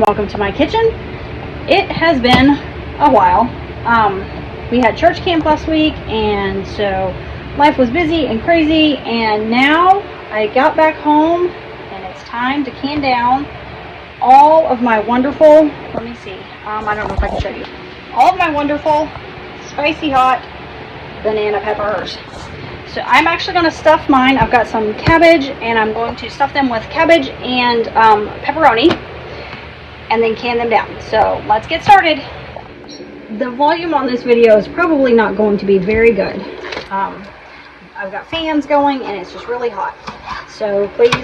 welcome to my kitchen. It has been a while. We had church camp last week, and so life was busy and crazy, and now I got back home and it's time to can down all of my wonderful, let me see, I don't know if I can show you, all of my wonderful spicy hot banana peppers. So I'm actually going to stuff mine. I've got some cabbage, and I'm going to stuff them with cabbage and pepperoni, and then can them down. So let's get started. The volume on this video is probably not going to be very good. I've got fans going, and it's just really hot. So please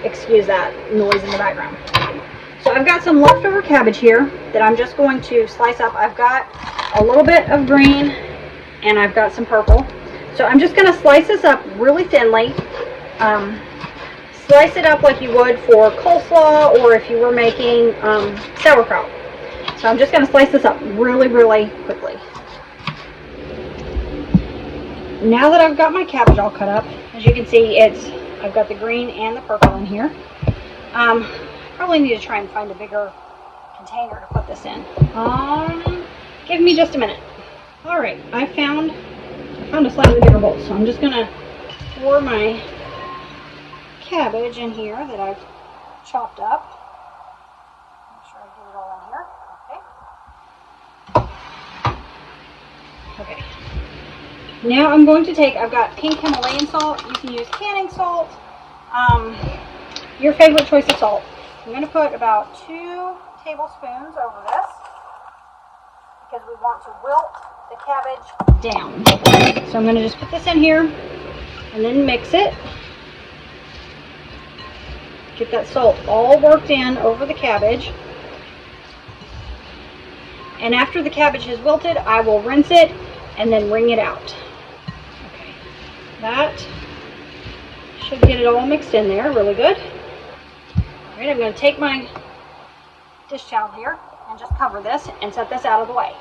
excuse that noise in the background. So I've got some leftover cabbage here that I'm just going to slice up. I've got a little bit of green, and I've got some purple. So I'm just going to slice this up really thinly. Slice it up like you would for coleslaw or if you were making sauerkraut. So I'm just going to slice this up really, really quickly. Now that I've got my cabbage all cut up, as you can see, I've got the green and the purple in here. Probably need to try and find a bigger container to put this in. Give me just a minute. All right, I found a slightly bigger bowl, so I'm just going to pour my cabbage in here that I've chopped up. Make sure I get it all in here. Okay. Now I'm going to take, I've got pink Himalayan salt. You can use canning salt. Your favorite choice of salt. I'm going to put about 2 tablespoons over this because we want to wilt the cabbage down. So I'm going to just put this in here and then mix it. Get that salt all worked in over the cabbage. And after the cabbage is wilted, I will rinse it and then wring it out. Okay. That should get it all mixed in there really good. All right, I'm going to take my dish towel here and just cover this and set this out of the way.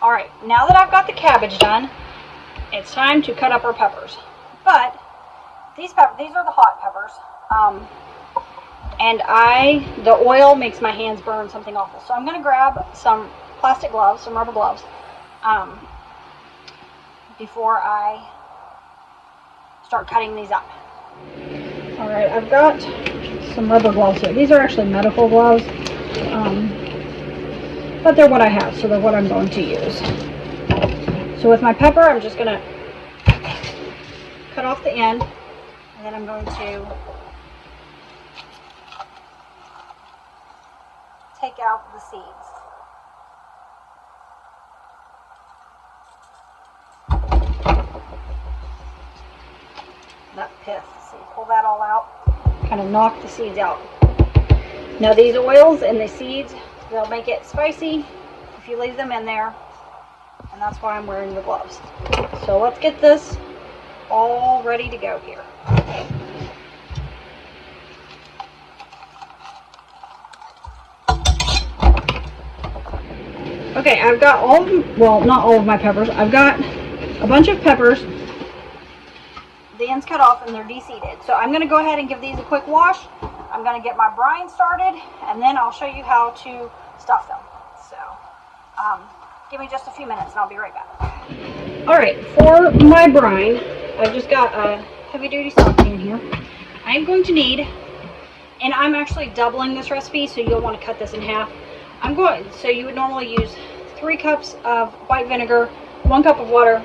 Alright, now that I've got the cabbage done, it's time to cut up our peppers. But these are the hot peppers. And the oil makes my hands burn something awful. So I'm going to grab some plastic gloves, some rubber gloves, before I start cutting these up. Alright, I've got some rubber gloves here. These are actually medical gloves. But they're what I have, so they're what I'm going to use. So with my pepper, I'm just going to cut off the end, and then I'm going to take out the seeds. That pith, see, pull that all out, kind of knock the seeds out. Now these oils and the seeds, they'll make it spicy if you leave them in there, and that's why I'm wearing the gloves. So let's get this all ready to go here. Okay, I've got all of them, well, not all of my peppers. I've got a bunch of peppers. The ends cut off and they're de-seeded. So I'm going to go ahead and give these a quick wash. I'm going to get my brine started, and then I'll show you how to stuff them. So, give me just a few minutes and I'll be right back. Alright, for my brine, I've just got a heavy-duty stock pan here. I'm going to need, and I'm actually doubling this recipe, so you'll want to cut this in half. So you would normally use 3 cups of white vinegar, 1 cup of water,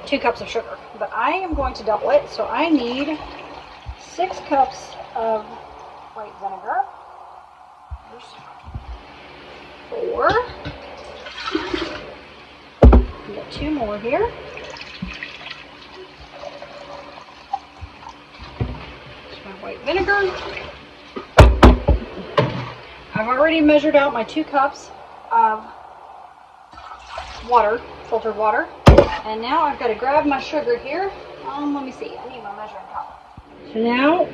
2 cups of sugar. But I am going to double it, so I need 6 cups of white vinegar. There's 4. Get 2 more here. There's my white vinegar. I've already measured out my 2 cups of water, filtered water. And now I've got to grab my sugar here. Let me see, I need my measuring cup. So now,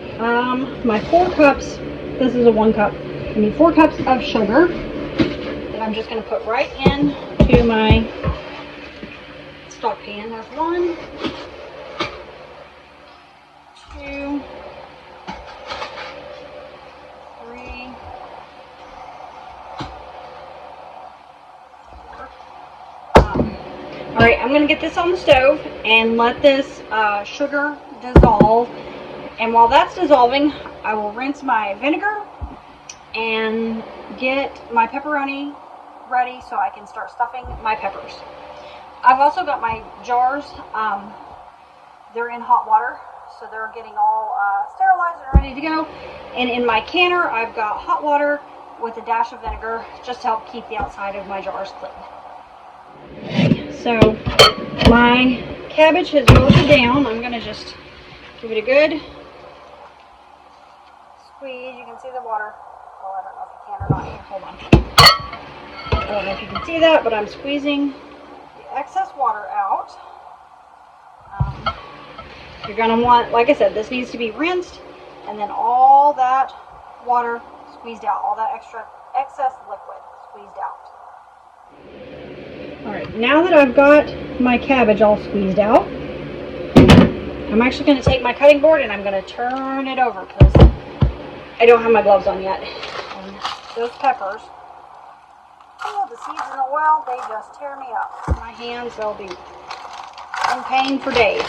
my 4 cups, this is a 1 cup. I need 4 cups of sugar that I'm just going to put right into my stock pan. There's 1, 2, 3, Alright, I'm going to get this on the stove and let this sugar dissolve. And while that's dissolving, I will rinse my vinegar and get my pepperoni ready so I can start stuffing my peppers. I've also got my jars. They're in hot water, so they're getting all sterilized and ready to go. And in my canner, I've got hot water with a dash of vinegar just to help keep the outside of my jars clean. So my cabbage has wilted down. I'm going to just give it a good squeeze. You can see the water. Oh, I don't know if you can or not here. Hold on. I don't know if you can see that, but I'm squeezing the excess water out. You're going to want, like I said, this needs to be rinsed and then all that water squeezed out, all that excess liquid squeezed out. Alright, now that I've got my cabbage all squeezed out, I'm actually going to take my cutting board and I'm going to turn it over because I don't have my gloves on yet. And those peppers, oh, the seeds in the oil, they just tear me up. My hands, they'll be in pain for days.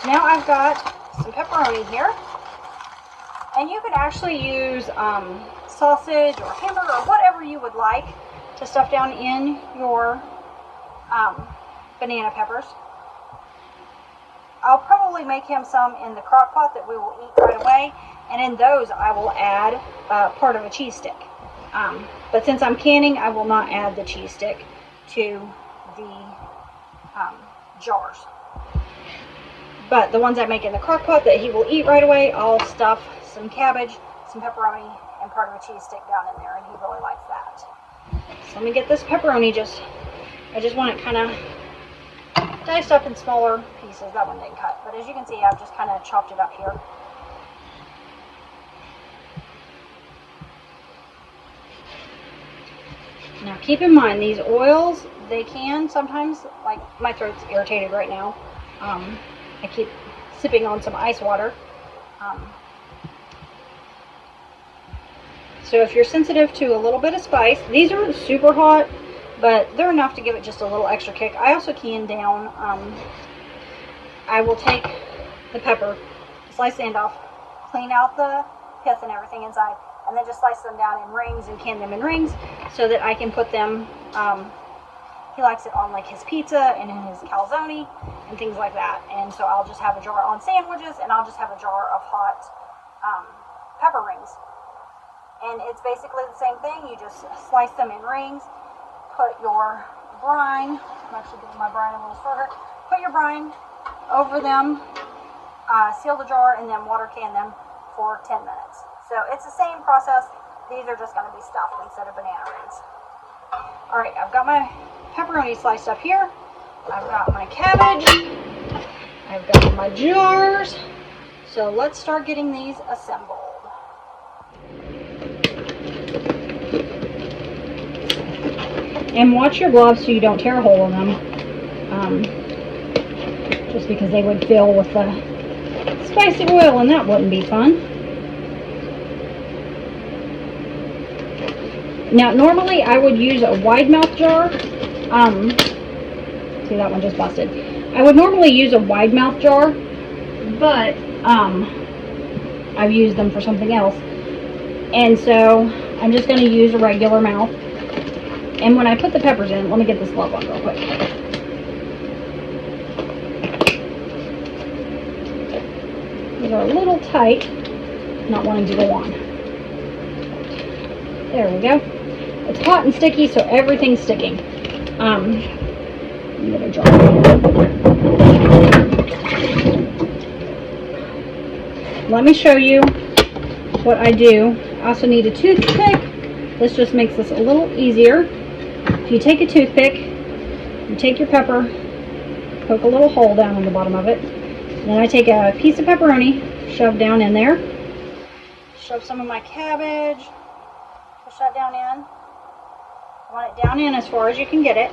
Now I've got some pepperoni here, and you could actually use sausage or hamburger or whatever you would like to stuff down in your banana peppers. I'll probably make him some in the crock pot that we will eat right away, and in those I will add part of a cheese stick. But since I'm canning, I will not add the cheese stick to the jars. But the ones I make in the crock pot that he will eat right away, I'll stuff some cabbage, some pepperoni, and part of a cheese stick down in there, and he really likes that. So let me get this pepperoni I just want it kind of diced up in smaller pieces. That one didn't cut, but as you can see, I've just kind of chopped it up here. Now keep in mind, these oils, they can sometimes, like my throat's irritated right now. I keep sipping on some ice water. So if you're sensitive to a little bit of spice, these aren't super hot, but they're enough to give it just a little extra kick. I also can down, I will take the pepper, slice the end off, clean out the pith and everything inside, and then just slice them down in rings and can them in rings so that I can put them, he likes it on like his pizza and in his calzone and things like that. And so I'll just have a jar on sandwiches, and I'll just have a jar of hot pepper rings. And it's basically the same thing. You just slice them in rings, put your brine, I'm actually giving my brine a little shorter, put your brine over them, seal the jar, and then water can them for 10 minutes. So it's the same process. These are just going to be stuffed instead of banana rings. Alright, I've got my pepperoni sliced up here. I've got my cabbage. I've got my jars. So let's start getting these assembled. And watch your gloves so you don't tear a hole in them. Just because they would fill with the spicy oil and that wouldn't be fun. Now normally I would use a wide mouth jar. See, that one just busted. I would normally use a wide mouth jar, but I've used them for something else. And so I'm just going to use a regular mouth. And when I put the peppers in, let me get this glove on real quick. These are a little tight, not wanting to go on. There we go. It's hot and sticky, so everything's sticking. I'm going to drop it. Let me show you what I do. I also need a toothpick. This just makes this a little easier. If you take a toothpick, you take your pepper, poke a little hole down on the bottom of it. Then I take a piece of pepperoni, shove down in there. Shove some of my cabbage, push that down in. I want it down in as far as you can get it.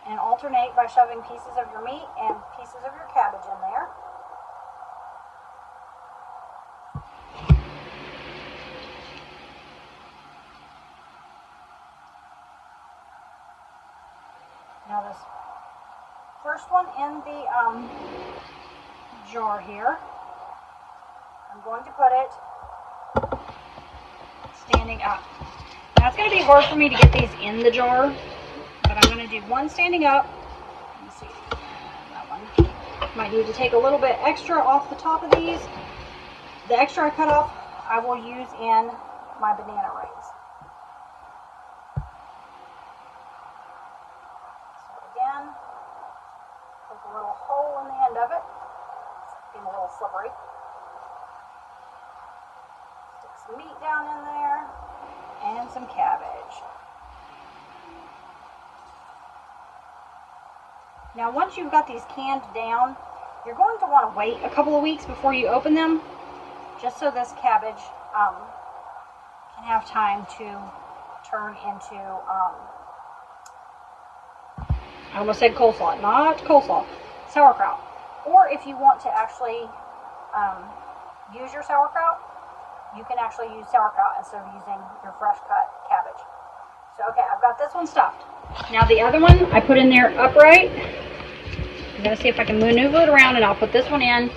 And alternate by shoving pieces of your meat and pieces of your cabbage in there. Now this first one in the jar here, I'm going to put it standing up. Now it's going to be hard for me to get these in the jar, but I'm going to do one standing up. Let me see, that one. Might need to take a little bit extra off the top of these. The extra I cut off, I will use in my banana rings. So again, poke a little hole in the end of it. It's getting a little slippery. Stick some meat down in there and some cabbage. Now once you've got these canned down, you're going to want to wait a couple of weeks before you open them, just so this cabbage can have time to turn into, I almost said coleslaw, not coleslaw, sauerkraut. Or if you want to actually use your sauerkraut, you can actually use sauerkraut instead of using your fresh cut cabbage. So okay, I've got this one stuffed. Now the other one I put in there upright. I'm going to see if I can maneuver it around, and I'll put this one in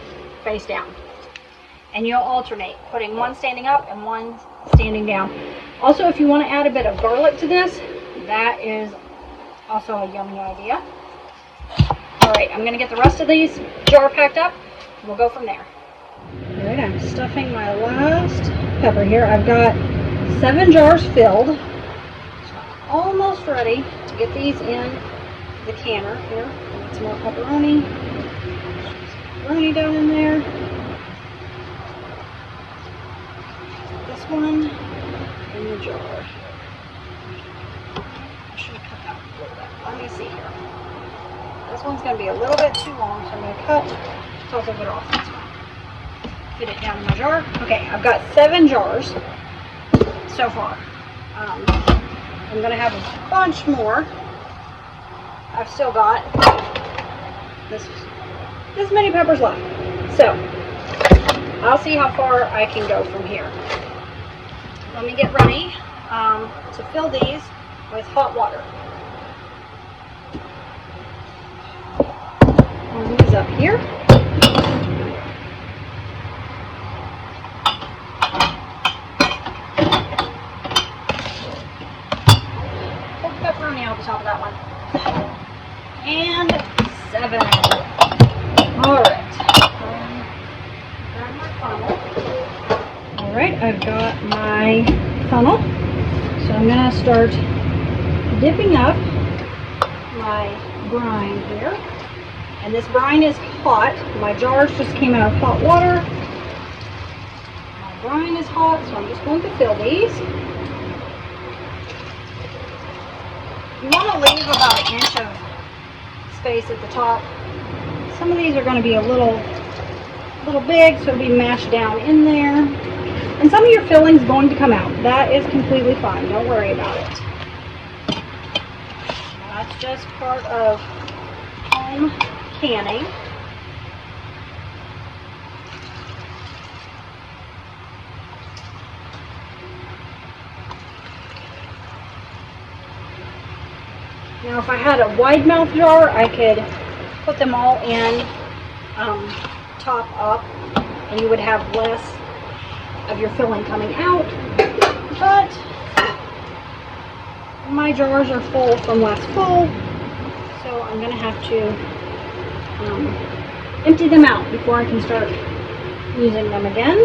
face down. And you'll alternate, putting one standing up and one standing down. Also, if you want to add a bit of garlic to this, that is also a yummy idea. Alright, I'm going to get the rest of these jar packed up, and we'll go from there. Alright, I'm stuffing my last pepper here. I've got 7 jars filled. So I'm almost ready to get these in the canner here. Some more pepperoni. Pepperoni down in there. This one in the jar. I should have cut that a little bit. Let me see here. This one's going to be a little bit too long, so I'm going to cut. So I'll take it off. That's fine. Fit it down in my jar. Okay, I've got 7 jars so far. I'm going to have a bunch more. I've still got this many peppers left. So, I'll see how far I can go from here. Let me get ready to fill these with hot water. Warm these up here. Put pepperoni on the top of that one. And 7. Alright. Grab my funnel. Alright, I've got my funnel. So I'm going to start dipping up my brine here. And this brine is hot. My jars just came out of hot water. My brine is hot, so I'm just going to fill these. You want to leave about 1 inch of space at the top. Some of these are going to be a little big, so it'll be mashed down in there. And some of your filling's going to come out. That is completely fine. Don't worry about it. That's just part of home canning. Now if I had a wide mouth jar, I could put them all in top up, and you would have less of your filling coming out. But my jars are full from last fall, so I'm going to have to empty them out before I can start using them again.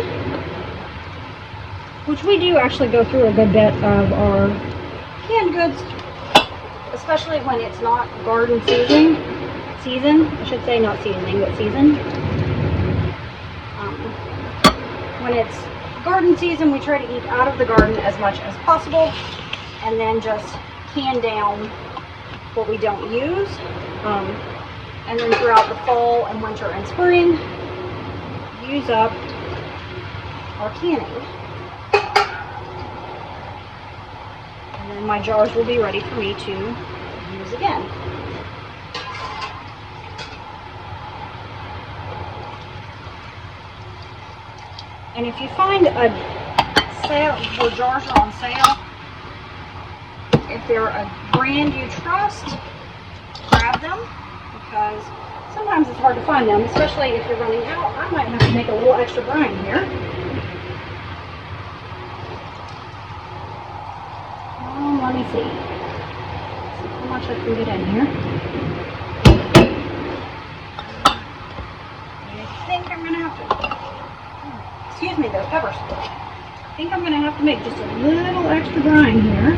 Which we do actually go through a good bit of our canned goods, especially when it's not garden season, I should say, not seasoning, but season. When it's garden season, we try to eat out of the garden as much as possible, and then just can down what we don't use. And then throughout the fall and winter and spring, use up our canning. And then my jars will be ready for me to use again. And if you find a sale where jars are on sale, if they're a brand you trust, grab them because sometimes it's hard to find them, especially if you're running out. I might have to make a little extra brine here. Let me see. How much I can get in here. I think I'm going to have to, excuse me though, peppers. I think I'm going to have to make just a little extra brine here.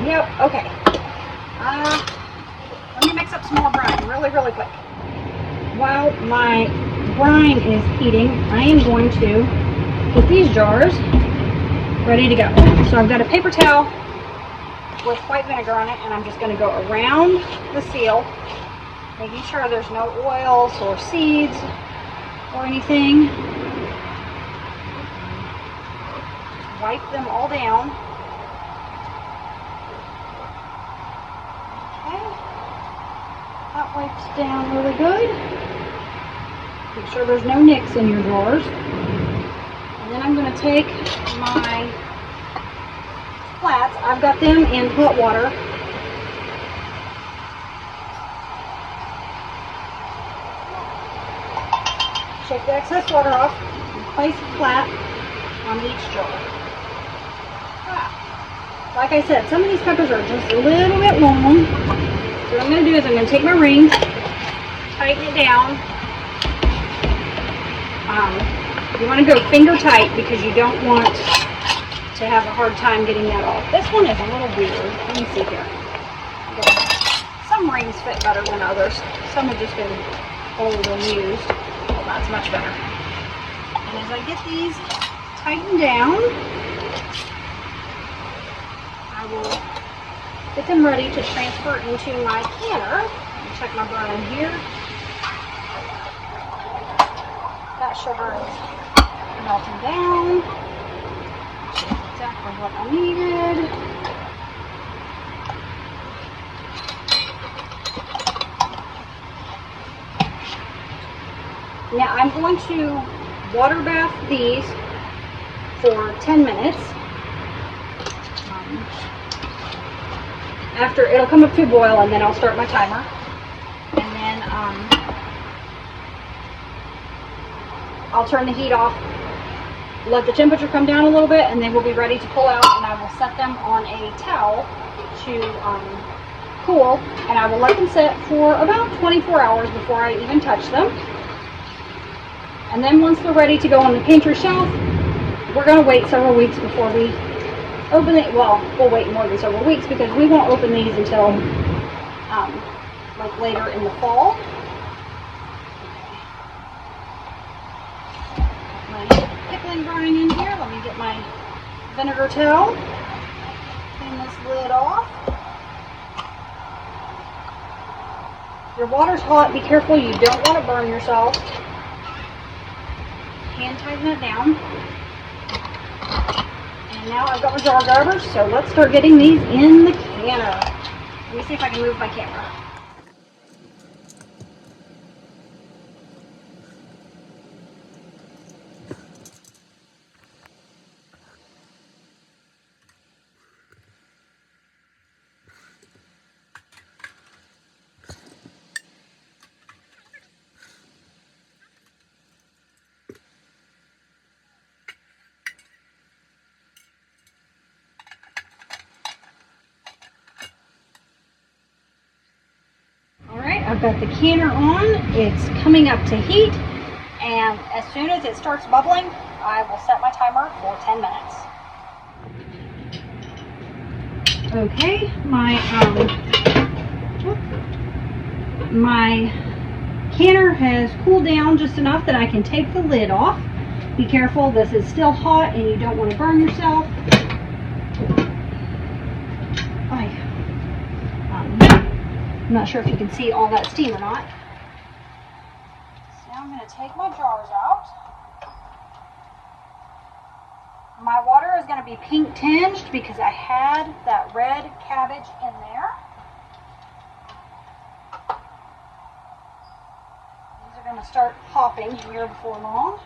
Yep, okay. Let me mix up some more brine really quick. While my brine is heating, I am going to get these jars ready to go. So I've got a paper towel with white vinegar on it, and I'm just going to go around the seal, making sure there's no oils or seeds or anything. Wipe them all down. Okay. That wipes down really good. Make sure there's no nicks in your drawers. And then I'm going to take my flats. I've got them in hot water. Shake the excess water off and place it flat on each jar. Like I said, some of these peppers are just a little bit long. So what I'm going to do is I'm going to take my ring, tighten it down. You want to go finger tight because you don't want to have a hard time getting that off. This one is a little weird. Let me see here. Some rings fit better than others. Some have just been old and used. Well, that's much better. And as I get these tightened down, I will get them ready to transfer into my canner. Check my brine here. That sugar is melting down. Exactly what I needed. Now I'm going to water bath these for 10 minutes. After it'll come up to a boil, and then I'll start my timer. And then I'll turn the heat off, let the temperature come down a little bit, and then we'll be ready to pull out, and I will set them on a towel to cool, and I will let them sit for about 24 hours before I even touch them. And then once they're ready to go on the pantry shelf, we're going to wait several weeks before we open it. Well, we'll wait more than several weeks because we won't open these until like later in the fall. Pickling brine in here. Let me get my vinegar towel. Clean this lid off. Your water's hot. Be careful. You don't want to burn yourself. Hand tighten it down. And now I've got my jar grabbers, so let's start getting these in the canner. Let me see if I can move my camera. I've got the canner on, it's coming up to heat, and as soon as it starts bubbling, I will set my timer for 10 minutes. Okay, my canner has cooled down just enough that I can take the lid off. Be careful, this is still hot and you don't want to burn yourself. I'm not sure if you can see all that steam or not. So now I'm going to take my jars out. My water is going to be pink tinged because I had that red cabbage in there. These are going to start popping here before long.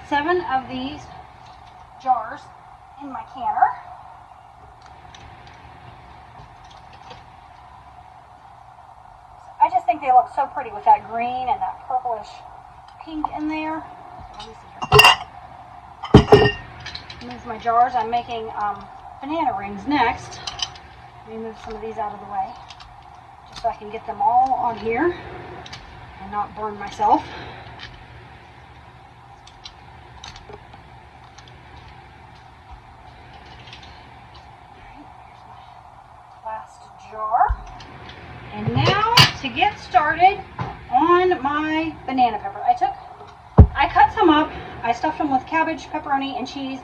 7 of these jars in my canner. I just think they look so pretty with that green and that purplish pink in there. Let me see here. Move my jars. I'm making banana rings next. Let me move some of these out of the way just so I can get them all on here and not burn myself. Last jar. And now to get started on my banana pepper. I cut some up, I stuffed them with cabbage, pepperoni, and cheese,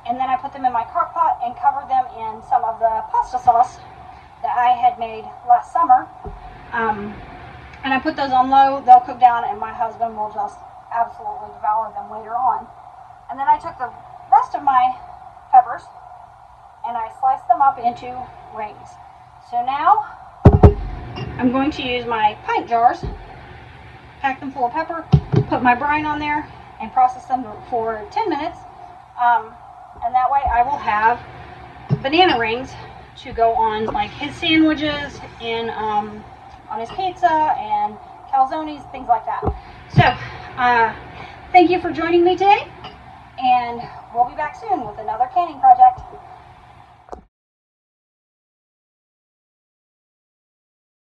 and then I put them in my crock pot and covered them in some of the pasta sauce that I had made last summer. And I put those on low, they'll cook down, and my husband will just absolutely devour them later on. And then I took the rest of my peppers and I sliced them up into rings. So now I'm going to use my pint jars, pack them full of pepper, put my brine on there, and process them for 10 minutes. And that way I will have banana rings to go on like his sandwiches and on his pizza and calzones, things like that. So, thank you for joining me today, and we'll be back soon with another canning project.